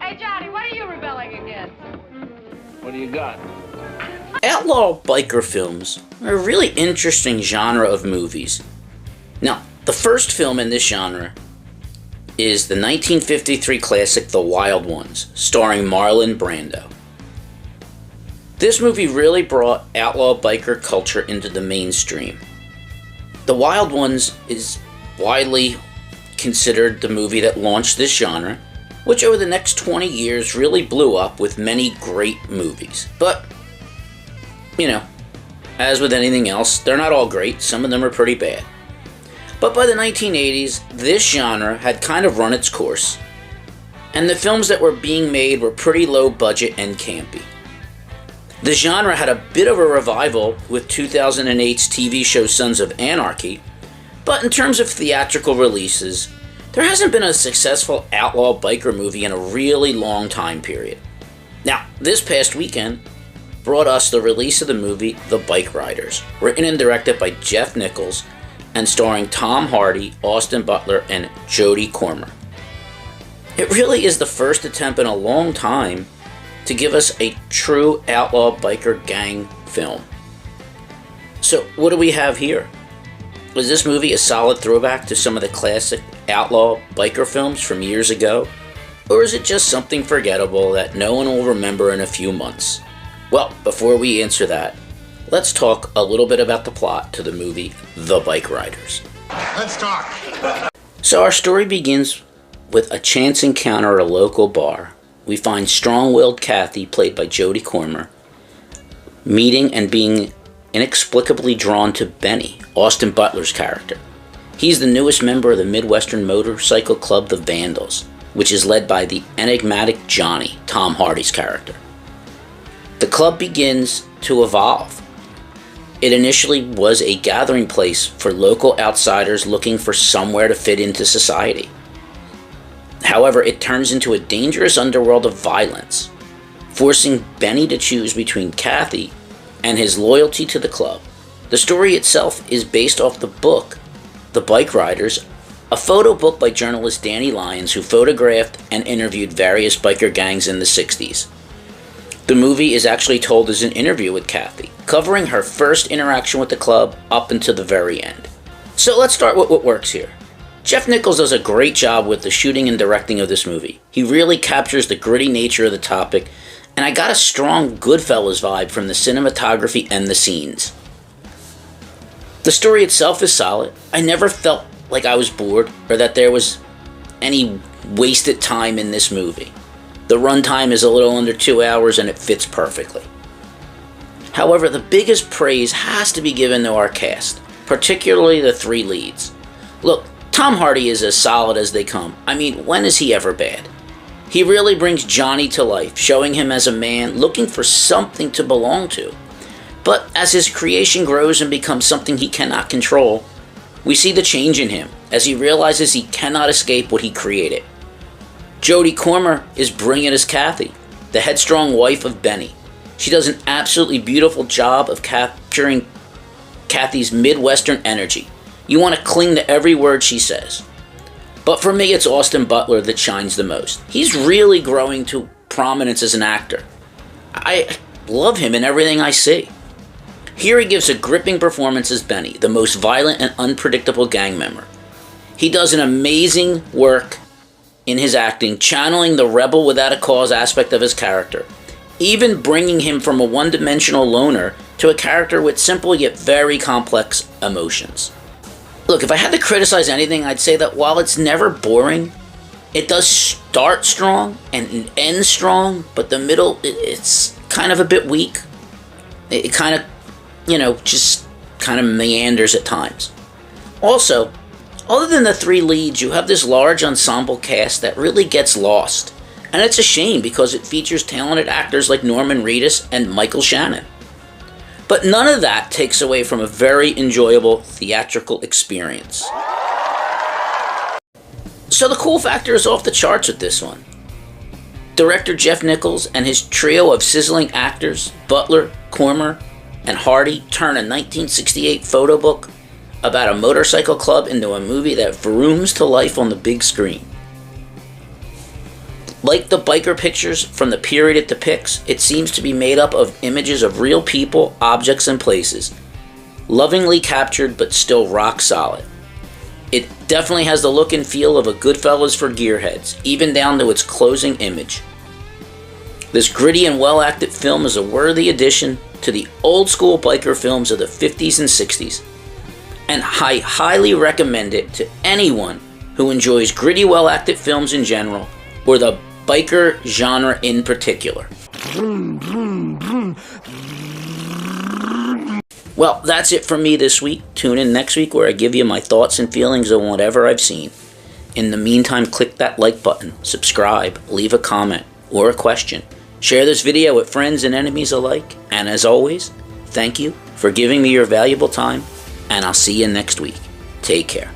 Hey, Johnny, what are you rebelling against? What do you got? Outlaw biker films are a really interesting genre of movies. Now, the first film in this genre is the 1953 classic The Wild Ones, starring Marlon Brando. This movie really brought outlaw biker culture into the mainstream. The Wild Ones is widely considered the movie that launched this genre, which over the next 20 years really blew up with many great movies. But, as with anything else, they're not all great, some of them are pretty bad. But by the 1980s, this genre had kind of run its course, and the films that were being made were pretty low budget and campy. The genre had a bit of a revival with 2008's TV show Sons of Anarchy, but in terms of theatrical releases, there hasn't been a successful outlaw biker movie in a really long time period. Now, this past weekend brought us the release of the movie The Bikeriders, written and directed by Jeff Nichols and starring Tom Hardy, Austin Butler, and Jodie Comer. It really is the first attempt in a long time to give us a true outlaw biker gang film. So, what do we have here? Was this movie a solid throwback to some of the classic outlaw biker films from years ago? Or is it just something forgettable that no one will remember in a few months? Well, before we answer that, let's talk a little bit about the plot to the movie The Bikeriders. Let's talk. So our story begins with a chance encounter at a local bar. We find strong-willed Kathy, played by Jodie Comer, meeting and being inexplicably drawn to Benny, Austin Butler's character. He's the newest member of the Midwestern motorcycle club, the Vandals, which is led by the enigmatic Johnny, Tom Hardy's character. The club begins to evolve. It initially was a gathering place for local outsiders looking for somewhere to fit into society. However, it turns into a dangerous underworld of violence, forcing Benny to choose between Kathy and his loyalty to the club. The story itself is based off the book, The Bikeriders, a photo book by journalist Danny Lyons, who photographed and interviewed various biker gangs in the 60s. The movie is actually told as an interview with Kathy, covering her first interaction with the club up until the very end. So let's start with what works here. Jeff Nichols does a great job with the shooting and directing of this movie. He really captures the gritty nature of the topic, and I got a strong Goodfellas vibe from the cinematography and the scenes. The story itself is solid. I never felt like I was bored or that there was any wasted time in this movie. The runtime is a little under 2 hours and it fits perfectly. However, the biggest praise has to be given to our cast, particularly the three leads. Look, Tom Hardy is as solid as they come. I mean, when is he ever bad? He really brings Johnny to life, showing him as a man looking for something to belong to. But as his creation grows and becomes something he cannot control, we see the change in him as he realizes he cannot escape what he created. Jodie Comer is brilliant as Kathy, the headstrong wife of Benny. She does an absolutely beautiful job of capturing Kathy's Midwestern energy. You want to cling to every word she says. But for me, it's Austin Butler that shines the most. He's really growing to prominence as an actor. I love him in everything I see. Here he gives a gripping performance as Benny, the most violent and unpredictable gang member. He does an amazing work in his acting, channeling the rebel without a cause aspect of his character, even bringing him from a one-dimensional loner to a character with simple yet very complex emotions. Look, if I had to criticize anything, I'd say that while it's never boring, it does start strong and end strong, but the middle, it's kind of a bit weak. It kind of, just kind of meanders at times. Also, other than the three leads, you have this large ensemble cast that really gets lost. And it's a shame because it features talented actors like Norman Reedus and Michael Shannon. But none of that takes away from a very enjoyable theatrical experience. So the cool factor is off the charts with this one. Director Jeff Nichols and his trio of sizzling actors, Butler, Comer, and Hardy, turn a 1968 photo book about a motorcycle club into a movie that vrooms to life on the big screen. Like the biker pictures from the period it depicts, it seems to be made up of images of real people, objects, and places. Lovingly captured, but still rock solid. It definitely has the look and feel of a Goodfellas for gearheads, even down to its closing image. This gritty and well-acted film is a worthy addition to the old-school biker films of the 50s and 60s, and I highly recommend it to anyone who enjoys gritty, well-acted films in general, or the biker genre in particular. Well, that's it for me this week. Tune in next week where I give you my thoughts and feelings on whatever I've seen. In the meantime, click that like button, subscribe, leave a comment or a question. Share this video with friends and enemies alike. And as always, thank you for giving me your valuable time, and I'll see you next week. Take care.